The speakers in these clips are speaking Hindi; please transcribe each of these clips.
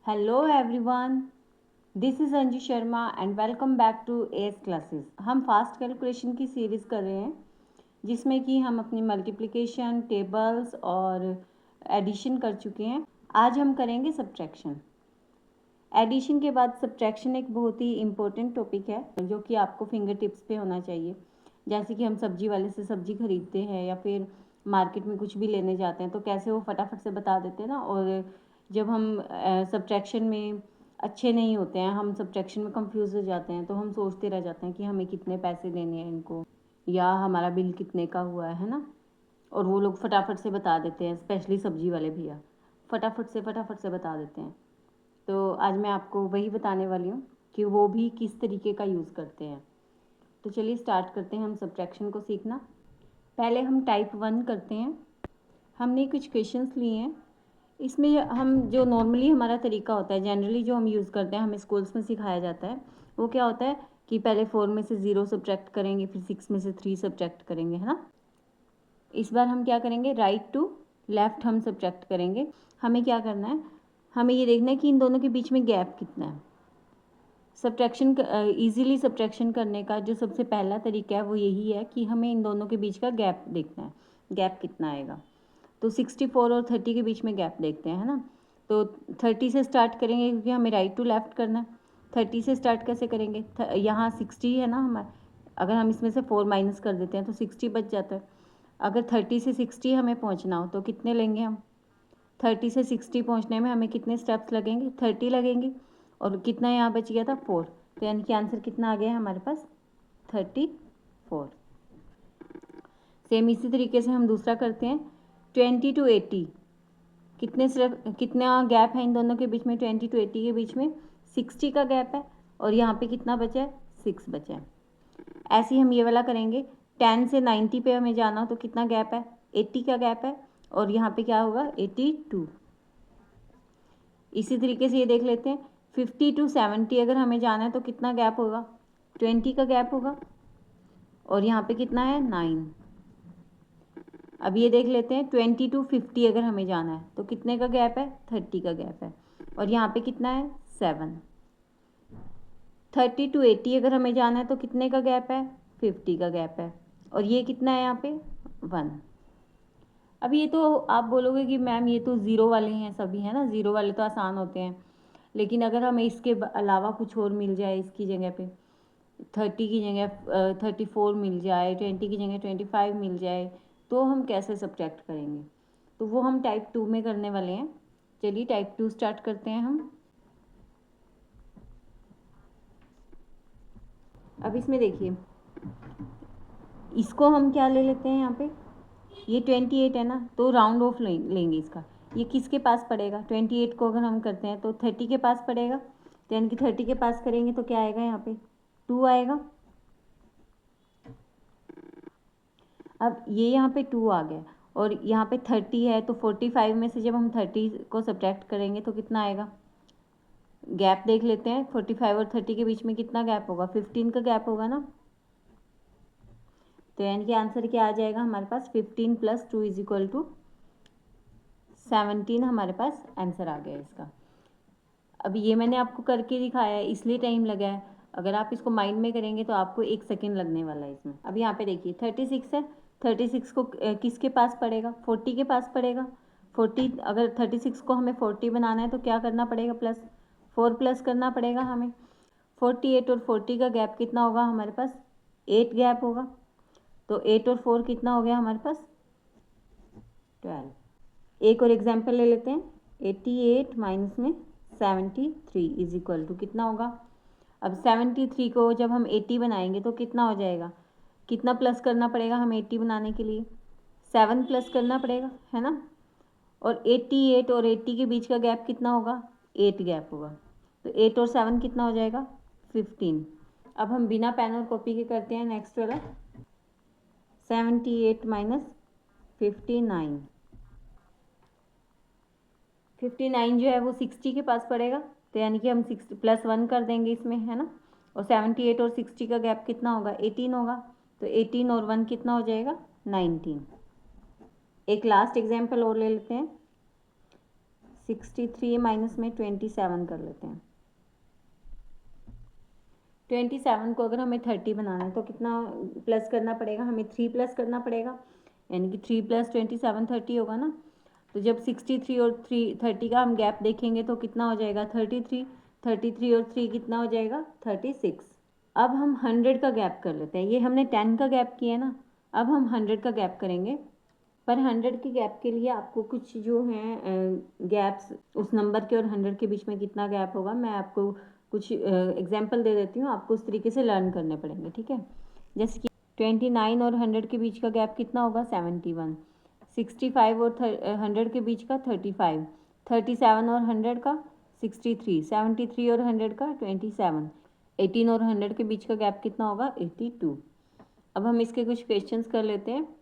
Hello everyone, this is Anju Sharma and welcome back to S classes. हम फास्ट कैलकुलेशन की सीरीज़ कर रहे हैं जिसमें कि हम अपनी मल्टीप्लिकेशन, टेबल्स और एडिशन कर चुके हैं। आज हम करेंगे सब्ट्रैक्शन। एडिशन के बाद सब्ट्रैक्शन एक बहुत ही इम्पोर्टेंट टॉपिक है जो कि आपको फिंगर टिप्स पे होना चाहिए। जैसे कि हम सब्जी वाले से सब्जी खरीदते हैं या फिर मार्केट में कुछ भी लेने जाते हैं तो कैसे वो फटाफट से बता देते हैं ना। और जब हम सब्ट्रैक्शन में अच्छे नहीं होते हैं, हम सब्ट्रैक्शन में कंफ्यूज हो जाते हैं, तो हम सोचते रह जाते हैं कि हमें कितने पैसे देने हैं इनको या हमारा बिल कितने का हुआ है ना। और वो लोग फटाफट से बता देते हैं, स्पेशली सब्जी वाले भैया फटाफट से बता देते हैं। तो आज मैं आपको वही बताने वाली हूँ कि वो भी किस तरीके का यूज़ करते हैं। तो चलिए स्टार्ट करते हैं हम सब्ट्रैक्शन को सीखना। पहले हम टाइप 1 करते हैं। हमने कुछ क्वेश्चंस लिए हैं। इसमें हम जो नॉर्मली हमारा तरीका होता है, जनरली जो हम यूज़ करते हैं, हमें स्कूल्स में सिखाया जाता है, वो क्या होता है कि पहले 4 में से 0 सब्ट्रैक्ट करेंगे, फिर 6 में से 3 सब्ट्रैक्ट करेंगे, है ना। इस बार हम क्या करेंगे, राइट टू लेफ़्ट हम सब्ट्रैक्ट करेंगे। हमें क्या करना है, हमें ये देखना है कि इन दोनों के बीच में गैप कितना है। सब्ट्रैक्शन ईजीली सब्ट्रैक्शन करने का जो सबसे पहला तरीका है वो यही है कि हमें इन दोनों के बीच का गैप देखना है, गैप कितना आएगा। तो 64 और 30 के बीच में गैप देखते हैं, है ना। तो 30 से स्टार्ट करेंगे क्योंकि हमें राइट टू लेफ़्ट करना है। 30 से स्टार्ट कैसे करेंगे, यहाँ 60 है ना हमारे, अगर हम इसमें से 4 माइनस कर देते हैं तो 60 बच जाता है। अगर 30 से 60 हमें पहुँचना हो तो कितने लेंगे हम, 30 से 60 पहुँचने में हमें कितने स्टेप्स लगेंगे, 30 लगेंगे। और कितना यहाँ बच गया था, 4। तो यानी कि आंसर कितना आ गया है हमारे पास, 34। सेम इसी तरीके से हम दूसरा करते हैं, 20 to 80 कितना गैप है इन दोनों के बीच में, 20 to 80 के बीच में 60 का गैप है। और यहाँ पे कितना बचा है, 6 बचा है। ऐसे ही हम ये वाला करेंगे, 10 से 90 पे हमें जाना हो तो कितना गैप है, 80 का गैप है। और यहाँ पे क्या होगा, 82। इसी तरीके से ये देख लेते हैं, 50 to 70 अगर हमें जाना है तो कितना गैप होगा, 20 का गैप होगा। और यहाँ पे कितना है, 9। अब ये देख लेते हैं, 20 to 50 अगर हमें जाना है तो कितने का गैप है, 30 का गैप है। और यहाँ पे कितना है, 7। 30 to 80 अगर हमें जाना है तो कितने का गैप है, 50 का गैप है। और ये कितना है यहाँ पे, 1। अब ये तो आप बोलोगे कि मैम ये तो ज़ीरो वाले हैं सभी, है ना, ज़ीरो वाले तो आसान होते हैं। लेकिन अगर हमें इसके अलावा कुछ और मिल जाए, इसकी जगह पे 30 की जगह 34 मिल जाए, 20 की जगह 25 मिल जाए, तो हम कैसे सब्ट्रैक्ट करेंगे। तो वो हम टाइप 2 में करने वाले हैं। चलिए टाइप 2 स्टार्ट करते हैं हम। अब इसमें देखिए, इसको हम क्या ले लेते हैं, यहाँ पे ये 28 है ना, तो राउंड ऑफ लेंगे इसका। ये किसके पास पड़ेगा, 28 को अगर हम करते हैं तो 30 के पास पड़ेगा। तो यानी कि 30 के पास करेंगे तो क्या आएगा, यहाँ पे 2 आएगा। अब ये यहाँ पे 2 आ गया और यहाँ पे 30 है, तो 45 में से जब हम 30 को सब्ट्रैक्ट करेंगे तो कितना आएगा, गैप देख लेते हैं, 45 और 30 के बीच में कितना गैप होगा, 15 का गैप होगा ना। तो यानी कि आंसर क्या आ जाएगा हमारे पास, 15 + 2 = 17 हमारे पास आंसर आ गया इसका। अब ये मैंने आपको करके दिखाया है इसलिए टाइम लगा है, अगर आप इसको माइंड में करेंगे तो आपको 1 सेकेंड लगने वाला है इसमें। अब यहाँ पे देखिए 36 है, 36 को किसके पास पड़ेगा, 40 के पास पड़ेगा। 40 अगर 36 को हमें 40 बनाना है तो क्या करना पड़ेगा, +4 प्लस करना पड़ेगा हमें। 48 और 40 का गैप कितना होगा हमारे पास, 8 गैप होगा। तो 8 और 4 कितना हो गया हमारे पास, 12। एक और एग्जाम्पल ले लेते हैं, 88 माइनस में 73 = कितना होगा। अब 73 को जब हम 80 बनाएंगे तो कितना हो जाएगा, कितना प्लस करना पड़ेगा हमें 80 बनाने के लिए, 7 प्लस करना पड़ेगा, है ना। और 88 और 80 के बीच का गैप कितना होगा, 8 गैप होगा। तो 8 और 7 कितना हो जाएगा, 15। अब हम बिना पेन और कॉपी के करते हैं नेक्स्ट वाला, 78 माइनस 59। 59 जो है वो 60 के पास पड़ेगा, तो यानी कि हम 60 +1 कर देंगे इसमें, है ना। और 78 और 60 का गैप कितना होगा, 18 होगा। तो 18 और 1 कितना हो जाएगा, 19। एक लास्ट एग्जाम्पल और ले लेते हैं, 63 माइनस में 27 कर लेते हैं। 27 को अगर हमें 30 बनाना है तो कितना प्लस करना पड़ेगा, हमें 3 प्लस करना पड़ेगा, यानी कि 3 + 27 30 होगा ना। तो जब 63 और 30 का हम गैप देखेंगे तो कितना हो जाएगा 33 और 3 कितना हो जाएगा 36। अब हम 100 का गैप कर लेते हैं। ये हमने 10 का गैप किया ना, अब हम 100 का गैप करेंगे। पर 100 के गैप के लिए आपको कुछ जो हैं गैप्स, उस नंबर के और 100 के बीच में कितना गैप होगा, मैं आपको कुछ एग्जांपल दे देती हूँ, आपको उस तरीके से लर्न करने पड़ेंगे, ठीक है। जैसे कि 29 और 100 के बीच का गैप कितना होगा 71, 65 और 100 के बीच का 35, 37 और 100 का 63, 73 और 100 का 27, 18 और 100 के बीच का गैप कितना होगा 82। अब हम इसके कुछ क्वेश्चंस कर लेते हैं।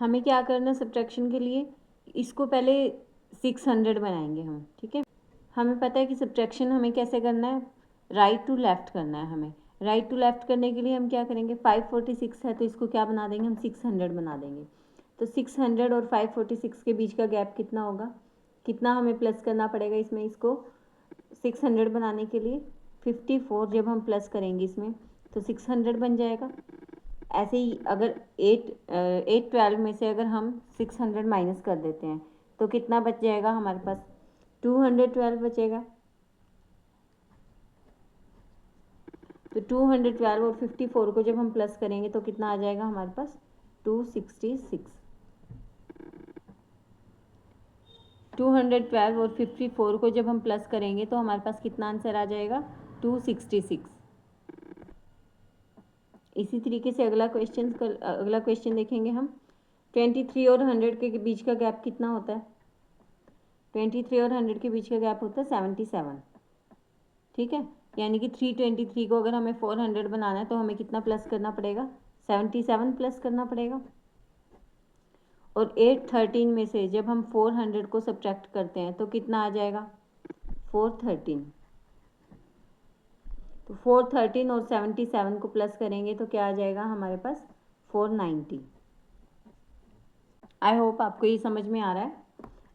हमें क्या करना है सब्ट्रैक्शन के लिए, इसको पहले 600 बनाएंगे हम, ठीक है। हमें पता है कि सब्ट्रैक्शन हमें कैसे करना है, राइट टू लेफ़्ट करना है। हमें राइट टू लेफ़्ट करने के लिए हम क्या करेंगे, 546 है तो इसको क्या बना देंगे हम 600 बना देंगे। तो 600 और 546 के बीच का गैप कितना होगा, कितना हमें प्लस करना पड़ेगा इसमें, इसको 600 बनाने के लिए 54 जब हम प्लस करेंगे इसमें तो 600 बन जाएगा। ऐसे ही अगर 812 में से अगर हम 600 माइनस कर देते हैं तो कितना बच जाएगा हमारे पास 212 बचेगा। तो 212 और 54 को जब हम प्लस करेंगे तो कितना आ जाएगा हमारे पास 266। 212 और 54 को जब हम प्लस करेंगे तो हमारे पास कितना आंसर आ जाएगा 266। इसी तरीके से अगला क्वेश्चन देखेंगे हम। 23 और 100 के बीच का गैप कितना होता है, 23 और 100 के बीच का गैप होता है 77, ठीक है। यानी कि 323 को अगर हमें 400 बनाना है तो हमें कितना प्लस करना पड़ेगा 77 प्लस करना पड़ेगा। और 813 में से जब हम 400 को सब्ट्रैक्ट करते हैं तो कितना आ जाएगा 413। तो 413 और 77 को प्लस करेंगे तो क्या आ जाएगा हमारे पास 490। आई होप आपको ये समझ में आ रहा है।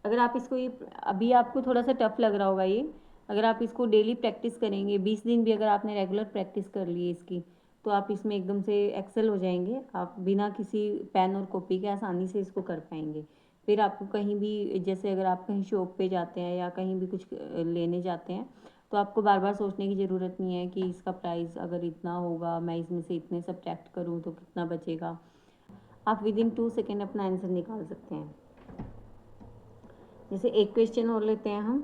अगर आप इसको ये अभी आपको थोड़ा सा टफ लग रहा होगा ये, अगर आप इसको डेली प्रैक्टिस करेंगे 20 दिन भी अगर आपने रेगुलर प्रैक्टिस कर ली है इसकी तो आप इसमें एकदम से एक्सेल हो जाएंगे। आप बिना किसी पेन और कॉपी के आसानी से इसको कर पाएंगे। फिर आपको कहीं भी, जैसे अगर आप कहीं शॉप पे जाते हैं या कहीं भी कुछ लेने जाते हैं तो आपको बार बार सोचने की ज़रूरत नहीं है कि इसका प्राइस अगर इतना होगा, मैं इसमें से इतने सब्ट्रैक्ट करूँ तो कितना बचेगा। आप विदिन 2 सेकेंड अपना आंसर निकाल सकते हैं। जैसे एक क्वेश्चन और लेते हैं हम।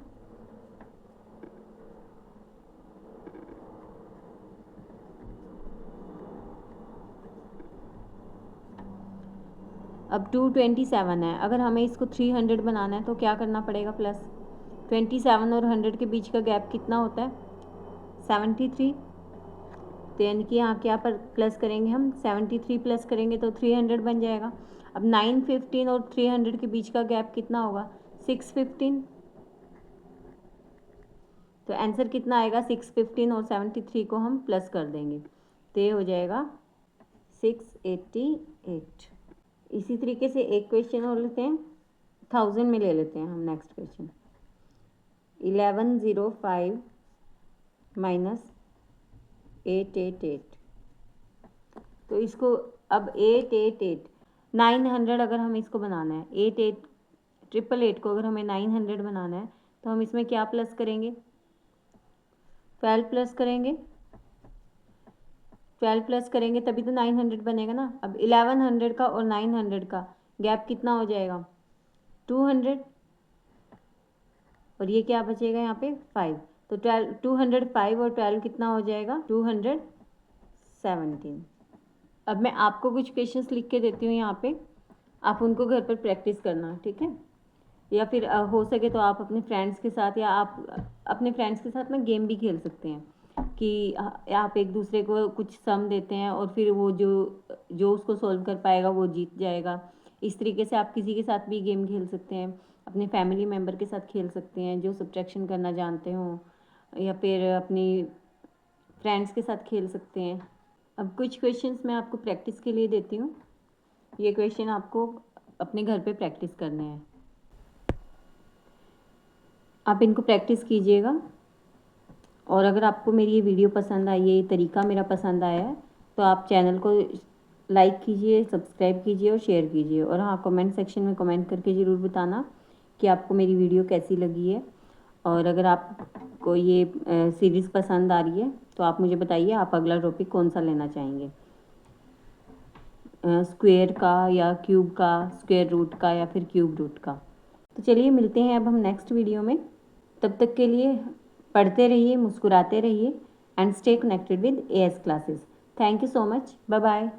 अब 227 है, अगर हमें इसको 300 बनाना है तो क्या करना पड़ेगा प्लस 27 और 100 के बीच का गैप कितना होता है 73। तो यानी कि यहाँ क्या पर प्लस करेंगे हम 73 प्लस करेंगे तो 300 बन जाएगा। अब 915 और 300 के बीच का गैप कितना होगा 615। तो आंसर कितना आएगा 615 और 73 को हम प्लस कर देंगे तो ये हो जाएगा 688। इसी तरीके से एक क्वेश्चन और लेते हैं, 1000 में ले लेते हैं हम नेक्स्ट क्वेश्चन। 1105 माइनस 888। तो इसको अब 888 900 अगर हम इसको बनाना है 888 को अगर हमें 900 बनाना है तो हम इसमें क्या प्लस करेंगे 12 प्लस करेंगे। 12 प्लस करेंगे तभी तो 900 बनेगा ना। अब 1100 का और 900 का गैप कितना हो जाएगा 200 और ये क्या बचेगा यहाँ पे 5। तो 205 और 12 कितना हो जाएगा 217। अब मैं आपको कुछ क्वेश्चंस लिख के देती हूँ यहाँ पे, आप उनको घर पर प्रैक्टिस करना, ठीक है। या फिर हो सके तो आप अपने फ्रेंड्स के साथ या आप अपने फ्रेंड्स के साथ ना गेम भी खेल सकते हैं कि आप एक दूसरे को कुछ सम देते हैं और फिर वो जो उसको सॉल्व कर पाएगा वो जीत जाएगा। इस तरीके से आप किसी के साथ भी गेम खेल सकते हैं, अपने फैमिली मेम्बर के साथ खेल सकते हैं जो सब्ट्रैक्शन करना जानते हों, या फिर अपनी फ्रेंड्स के साथ खेल सकते हैं। अब कुछ क्वेश्चंस मैं आपको प्रैक्टिस के लिए देती हूँ। ये क्वेश्चन आपको अपने घर पे प्रैक्टिस करने हैं। आप इनको प्रैक्टिस कीजिएगा। और अगर आपको मेरी ये वीडियो पसंद आई है, ये तरीका मेरा पसंद आया है, तो आप चैनल को लाइक कीजिए, सब्सक्राइब कीजिए और शेयर कीजिए। और हाँ, कमेंट सेक्शन में कमेंट करके ज़रूर बताना कि आपको मेरी वीडियो कैसी लगी है। और अगर आपको ये सीरीज़ पसंद आ रही है तो आप मुझे बताइए आप अगला टॉपिक कौन सा लेना चाहेंगे, स्क्वायर का या क्यूब का, स्क्वायर रूट का या फिर क्यूब रूट का। तो चलिए मिलते हैं अब हम नेक्स्ट वीडियो में। तब तक के लिए पढ़ते रहिए, मुस्कुराते रहिए and stay connected with AS classes. Thank you so much. Bye bye.